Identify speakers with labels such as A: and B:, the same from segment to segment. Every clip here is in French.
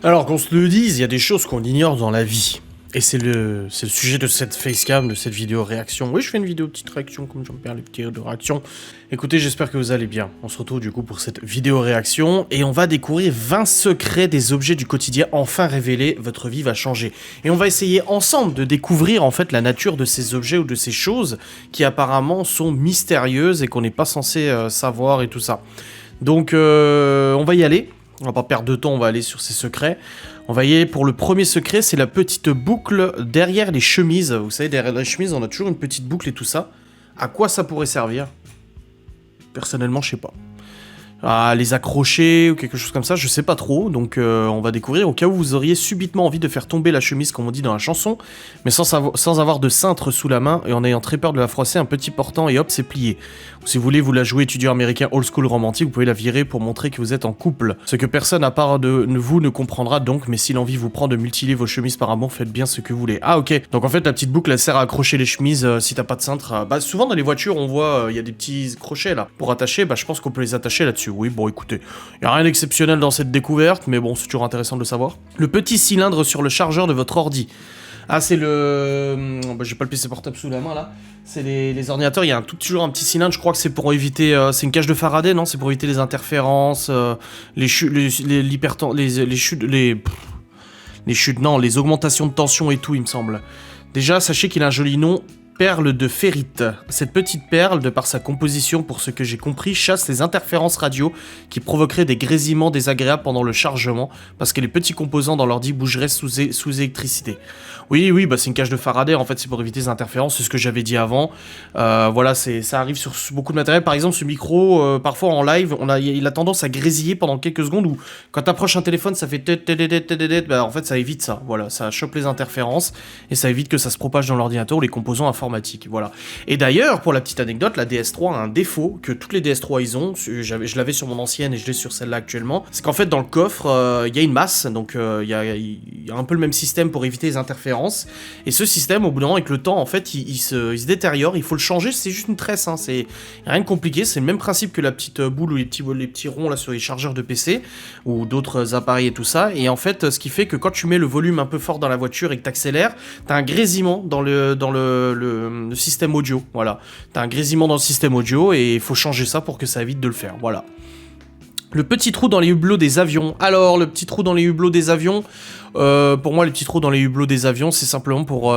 A: Alors qu'on se le dise, il y a des choses qu'on ignore dans la vie. Et c'est le sujet de cette facecam, de cette vidéo réaction. Oui, je fais une vidéo petite réaction, comme j'aime bien les petites vidéos de réaction. Écoutez, j'espère que vous allez bien. On se retrouve du coup pour cette vidéo réaction. Et on va découvrir 20 secrets des objets du quotidien enfin révélés. Votre vie va changer. Et on va essayer ensemble de découvrir en fait la nature de ces objets ou de ces choses qui apparemment sont mystérieuses et qu'on n'est pas censé savoir et tout ça. Donc on va y aller. On va pas perdre de temps, on va aller sur ces secrets. On va y aller pour le premier secret, c'est la petite boucle derrière les chemises. Vous savez, derrière les chemises, on a toujours une petite boucle et tout ça. À quoi ça pourrait servir? Personnellement, je sais pas. À les accrocher ou quelque chose comme ça, je sais pas trop, donc on va découvrir au cas où vous auriez subitement envie de faire tomber la chemise comme on dit dans la chanson, mais sans avoir de cintre sous la main et en ayant très peur de la froisser, un petit portant et hop c'est plié. Ou si vous voulez vous la jouer étudiant américain old school romantique, vous pouvez la virer pour montrer que vous êtes en couple. Ce que personne à part de vous ne comprendra donc, mais si l'envie vous prend de mutiler vos chemises par amour, faites bien ce que vous voulez. Ah ok, donc en fait la petite boucle elle sert à accrocher les chemises si t'as pas de cintre. Bah souvent dans les voitures on voit il y a des petits crochets là pour attacher, bah je pense qu'on peut les attacher là-dessus. Oui, bon écoutez, il n'y a rien d'exceptionnel dans cette découverte, mais bon, c'est toujours intéressant de le savoir. Le petit cylindre sur le chargeur de votre ordi. Ah, c'est le... Bah, j'ai pas le PC portable sous la main, là. C'est les ordinateurs, il y a toujours un petit cylindre, je crois que c'est pour éviter... c'est une cage de Faraday, non? C'est pour éviter les interférences, les chutes, les augmentations de tension et tout, il me semble. Déjà, sachez qu'il a un joli nom... Perle de ferrite. Cette petite perle, de par sa composition, pour ce que j'ai compris, chasse les interférences radio qui provoqueraient des grésillements désagréables pendant le chargement, parce que les petits composants dans l'ordi bougeraient sous électricité. Oui, bah c'est une cage de Faraday, en fait, c'est pour éviter les interférences, c'est ce que j'avais dit avant. Voilà, ça arrive sur beaucoup de matériel. Par exemple, ce micro, parfois en live, il a tendance à grésiller pendant quelques secondes, ou quand t'approches un téléphone, ça fait bah en fait, ça évite ça. Voilà, ça chope les interférences, et ça évite que ça se propage dans l'ordinateur ou les composants informatiques. Voilà. Et d'ailleurs, pour la petite anecdote, la DS3 a un défaut que toutes les DS3 ils ont. Je l'avais sur mon ancienne et je l'ai sur celle-là actuellement. C'est qu'en fait, dans le coffre, il y a une masse, donc il y a un peu le même système pour éviter les interférences. Et ce système, au bout d'un moment, avec le temps, en fait, il se détériore. Il faut le changer. C'est juste une tresse. Hein, c'est rien de compliqué. C'est le même principe que la petite boule ou les petits ronds là sur les chargeurs de PC ou d'autres appareils et tout ça. Et en fait, ce qui fait que quand tu mets le volume un peu fort dans la voiture et que t'accélères, t'as un grésillement dans le système audio, voilà. T'as un grésillement dans le système audio et il faut changer ça pour que ça évite de le faire, voilà. Le petit trou dans les hublots des avions. Alors, le petit trou dans les hublots des avions, pour moi, les petits trous dans les hublots des avions, c'est simplement pour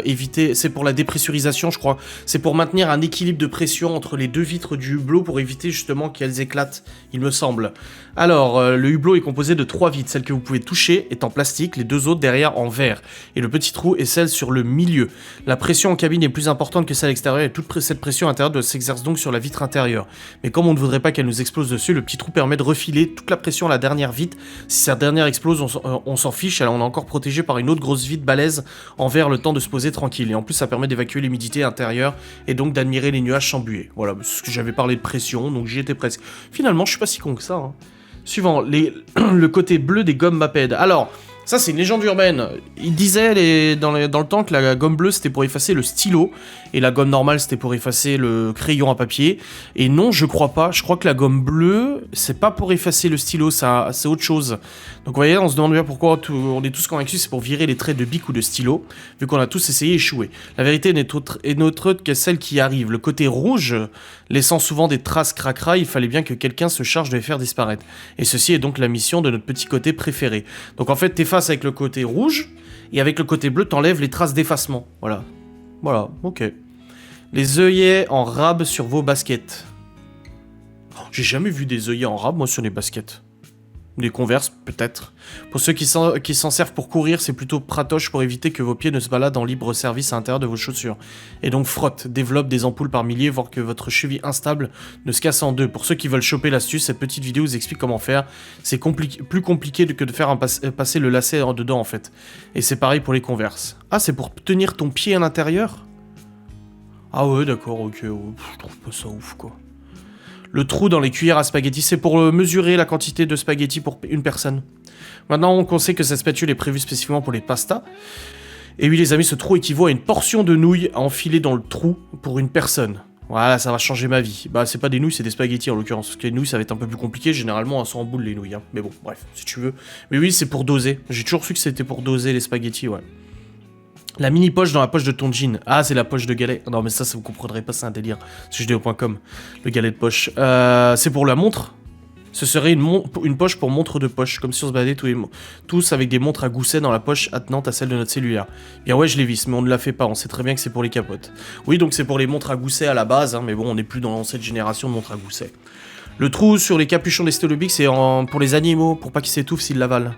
A: éviter... C'est pour la dépressurisation, je crois. C'est pour maintenir un équilibre de pression entre les deux vitres du hublot pour éviter justement qu'elles éclatent, il me semble. Alors, le hublot est composé de 3 vitres. Celle que vous pouvez toucher est en plastique, les 2 autres derrière en verre. Et le petit trou est celle sur le milieu. La pression en cabine est plus importante que celle extérieure et toute cette pression intérieure s'exerce donc sur la vitre intérieure. Mais comme on ne voudrait pas qu'elle nous explose dessus, le petit trou permet de refiler toute la pression à la dernière vitre. Si cette dernière explose, on s'en fiche, alors on est encore protégé par une autre grosse vitre balèze en verre le temps de se poser tranquille. Et en plus, ça permet d'évacuer l'humidité intérieure et donc d'admirer les nuages sans buée. Voilà, ce que j'avais parlé de pression, donc j'y étais presque. Finalement, je suis pas si con que ça, hein. Suivant, le côté bleu des gommes Maped. Alors, ça c'est une légende urbaine. Il disait dans le temps que la gomme bleue c'était pour effacer le stylo et la gomme normale c'était pour effacer le crayon à papier. Et non, je crois pas. Je crois que la gomme bleue c'est pas pour effacer le stylo, c'est autre chose. Donc vous voyez, on se demande bien pourquoi on est tous convaincus c'est pour virer les traits de bic ou de stylo, vu qu'on a tous essayé et échoué. La vérité n'est autre que celle qui arrive. Le côté rouge, laissant souvent des traces cracra, il fallait bien que quelqu'un se charge de les faire disparaître. Et ceci est donc la mission de notre petit côté préféré. Donc en fait, t'effaces avec le côté rouge, et avec le côté bleu, t'enlèves les traces d'effacement. Voilà. Voilà, ok. Les œillets en rab sur vos baskets. Oh, j'ai jamais vu des œillets en rab, moi, sur les baskets. Les Converse, peut-être. Pour ceux qui s'en servent pour courir, c'est plutôt pratoche pour éviter que vos pieds ne se baladent en libre service à l'intérieur de vos chaussures. Et donc frotte, développe des ampoules par milliers, voire que votre cheville instable ne se casse en deux. Pour ceux qui veulent choper l'astuce, cette petite vidéo vous explique comment faire. C'est plus compliqué que de faire passer le lacet en dedans, en fait. Et c'est pareil pour les Converse. Ah, c'est pour tenir ton pied à l'intérieur? Ah ouais, d'accord, ok. Ouais, je trouve pas ça ouf, quoi. Le trou dans les cuillères à spaghetti, c'est pour mesurer la quantité de spaghetti pour une personne. Maintenant qu'on sait que cette spatule est prévue spécifiquement pour les pastas. Et oui les amis, ce trou équivaut à une portion de nouilles à enfiler dans le trou pour une personne. Voilà, ça va changer ma vie. Bah, c'est pas des nouilles, c'est des spaghettis en l'occurrence. Parce que les nouilles, ça va être un peu plus compliqué. Généralement, elles sont en boule, les nouilles. Hein. Mais bon, bref, si tu veux. Mais oui, c'est pour doser. J'ai toujours su que c'était pour doser les spaghettis, ouais. La mini poche dans la poche de ton jean. Ah, c'est la poche de galet. Non, mais ça vous comprendrez pas, c'est un délire. Sujdéo.com. Le galet de poche. C'est pour la montre. Ce serait une poche pour montre de poche, comme si on se baladait tous avec des montres à gousset dans la poche attenante à celle de notre cellulaire. Bien ouais, je l'ai visse, mais on ne la fait pas, on sait très bien que c'est pour les capotes. Oui, donc c'est pour les montres à gousset à la base, hein, mais bon, on n'est plus dans cette génération de montres à gousset. Le trou sur les capuchons des stylos Bic, c'est pour les animaux, pour pas qu'ils s'étouffent s'ils l'avalent.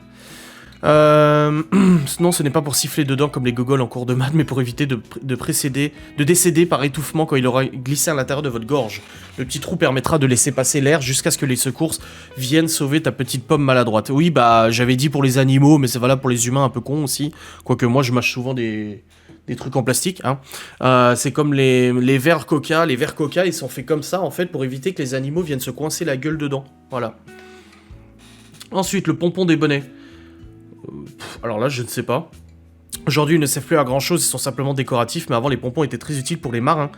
A: Non, ce n'est pas pour siffler dedans comme les gogoles en cours de maths, mais pour éviter de décéder par étouffement quand il aura glissé à l'intérieur de votre gorge. Le petit trou permettra de laisser passer l'air jusqu'à ce que les secours viennent sauver ta petite pomme maladroite. Oui, bah, j'avais dit pour les animaux, mais c'est valable pour les humains un peu cons aussi. Quoique moi, je mâche souvent des trucs en plastique, hein. C'est comme les verres Coca. Les verres Coca, ils sont faits comme ça, en fait, pour éviter que les animaux viennent se coincer la gueule dedans. Voilà. Ensuite, le pompon des bonnets. Alors là, je ne sais pas. Aujourd'hui, ils ne servent plus à grand chose, ils sont simplement décoratifs, mais avant, les pompons étaient très utiles pour les marins.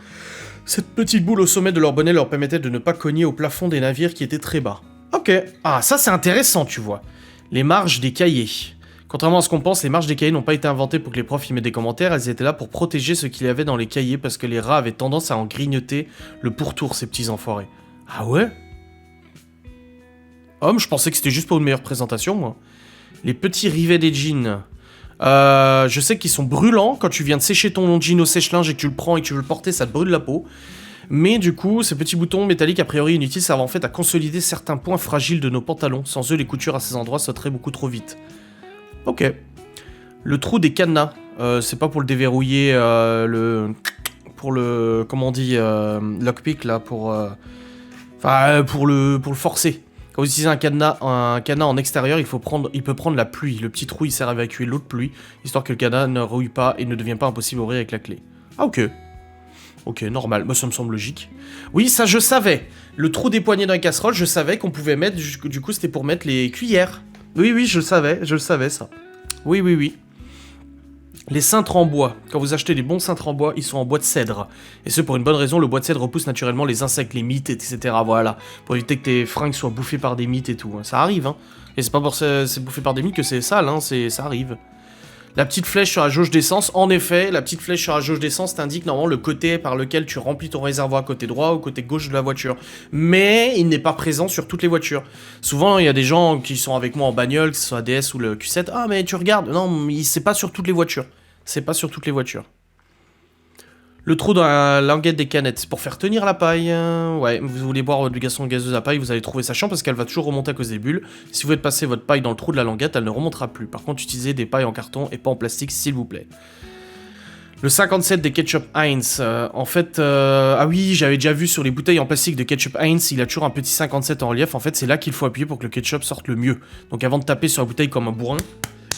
A: Cette petite boule au sommet de leur bonnet leur permettait de ne pas cogner au plafond des navires qui étaient très bas. Ok. Ah, ça c'est intéressant, tu vois. Les marges des cahiers. Contrairement à ce qu'on pense, les marges des cahiers n'ont pas été inventées pour que les profs y mettent des commentaires, elles étaient là pour protéger ce qu'il y avait dans les cahiers parce que les rats avaient tendance à en grignoter le pourtour, ces petits enfoirés. Ah ouais? Homme, je pensais que c'était juste pour une meilleure présentation, moi. Les petits rivets des jeans. Je sais qu'ils sont brûlants quand tu viens de sécher ton jean au sèche-linge et que tu le prends et que tu veux le porter, ça te brûle la peau. Mais du coup, ces petits boutons métalliques a priori inutiles servent en fait à consolider certains points fragiles de nos pantalons. Sans eux, les coutures à ces endroits sauteraient beaucoup trop vite. Ok. Le trou des cadenas. C'est pas pour le déverrouiller, pour le... Comment on dit lockpick, là, pour... Enfin, pour le forcer. Quand vous utilisez un cadenas en extérieur, il peut prendre la pluie. Le petit trou, il sert à évacuer l'eau de pluie, histoire que le cadenas ne rouille pas et ne devienne pas impossible à ouvrir avec la clé. Ah, ok. Ok, normal. Moi, ça me semble logique. Oui, ça, je savais. Le trou des poignées dans les casseroles, je savais qu'on pouvait mettre... Du coup, c'était pour mettre les cuillères. Oui, oui, je le savais, ça. Oui, oui, oui. Les cintres en bois. Quand vous achetez des bons cintres en bois, ils sont en bois de cèdre. Et ce, pour une bonne raison, le bois de cèdre repousse naturellement les insectes, les mites, etc. Voilà. Pour éviter que tes fringues soient bouffées par des mites et tout. Ça arrive, hein. Et c'est pas pour c'est bouffé par des mites que c'est sale, hein. Ça arrive. La petite flèche sur la jauge d'essence. En effet, la petite flèche sur la jauge d'essence t'indique normalement le côté par lequel tu remplis ton réservoir, côté droit ou côté gauche de la voiture. Mais il n'est pas présent sur toutes les voitures. Souvent, il y a des gens qui sont avec moi en bagnole, que ce soit DS ou le Q7. Ah, mais tu regardes. Non, c'est pas sur toutes les voitures. C'est pas sur toutes les voitures. Le trou dans la languette des canettes, c'est pour faire tenir la paille. Ouais, vous voulez boire votre boisson gazeuse à paille, vous allez trouver ça chiant parce qu'elle va toujours remonter à cause des bulles. Si vous faites passer votre paille dans le trou de la languette, elle ne remontera plus. Par contre, utilisez des pailles en carton et pas en plastique, s'il vous plaît. Le 57 des ketchup Heinz. En fait, ah oui, j'avais déjà vu sur les bouteilles en plastique de ketchup Heinz, il a toujours un petit 57 en relief. En fait, c'est là qu'il faut appuyer pour que le ketchup sorte le mieux. Donc avant de taper sur la bouteille comme un bourrin,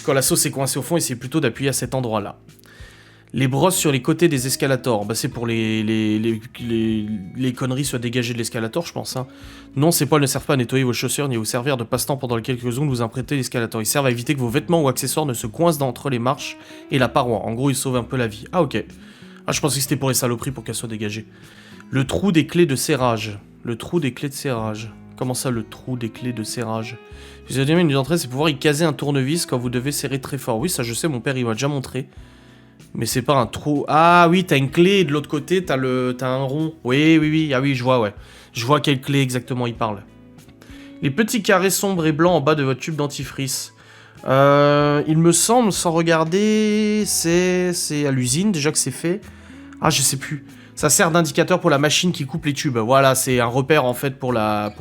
A: quand la sauce est coincée au fond, essayez plutôt d'appuyer à cet endroit-là. Les brosses sur les côtés des escalators, bah c'est pour les conneries soient dégagées de l'escalator, je pense. Hein. Non, ces poils ne servent pas à nettoyer vos chaussures ni à vous servir de passe-temps pendant les quelques secondes où vous empruntez l'escalator. Ils servent à éviter que vos vêtements ou accessoires ne se coincent entre les marches et la paroi. En gros, ils sauvent un peu la vie. Ah, ok. Ah, je pensais que c'était pour les saloperies pour qu'elles soient dégagées. Le trou des clés de serrage. Le trou des clés de serrage. Comment ça, le trou des clés de serrage? Si vous avez une entrée, c'est pouvoir y caser un tournevis quand vous devez serrer très fort. Oui, ça je sais, mon père il m'a déjà montré. Mais c'est pas un trou. Ah oui, t'as une clé et de l'autre côté, t'as un rond. Oui, oui, oui. Ah oui, je vois, ouais. Je vois quelle clé exactement il parle. Les petits carrés sombres et blancs en bas de votre tube dentifrice. Il me semble, sans regarder, c'est à l'usine déjà que c'est fait. Ah, je sais plus. Ça sert d'indicateur pour la machine qui coupe les tubes. Voilà, c'est un repère en fait pour la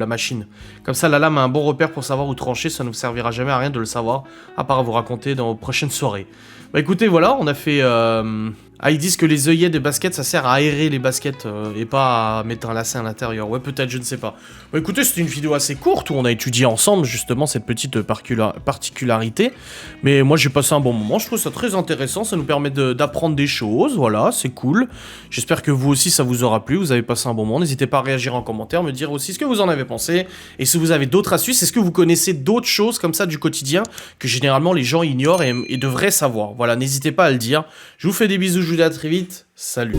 A: machine. Comme ça, la lame a un bon repère pour savoir où trancher. Ça ne vous servira jamais à rien de le savoir, à part à vous raconter dans vos prochaines soirées. Bah écoutez, voilà, on a fait... Ah, ils disent que les œillets des baskets, ça sert à aérer les baskets et pas à mettre un lacet à l'intérieur. Ouais, peut-être, je ne sais pas. Bah écoutez, c'était une vidéo assez courte où on a étudié ensemble, justement, cette petite particularité. Mais moi, j'ai passé un bon moment. Je trouve ça très intéressant. Ça nous permet d'apprendre des choses. Voilà, c'est cool. J'espère que vous aussi, ça vous aura plu. Vous avez passé un bon moment. N'hésitez pas à réagir en commentaire, me dire aussi ce que vous en avez pensé. Et si vous avez d'autres astuces, est-ce que vous connaissez d'autres choses comme ça du quotidien que généralement les gens ignorent et devraient savoir. Voilà, n'hésitez pas à le dire. Je vous fais des bisous, je vous dis à très vite. Salut.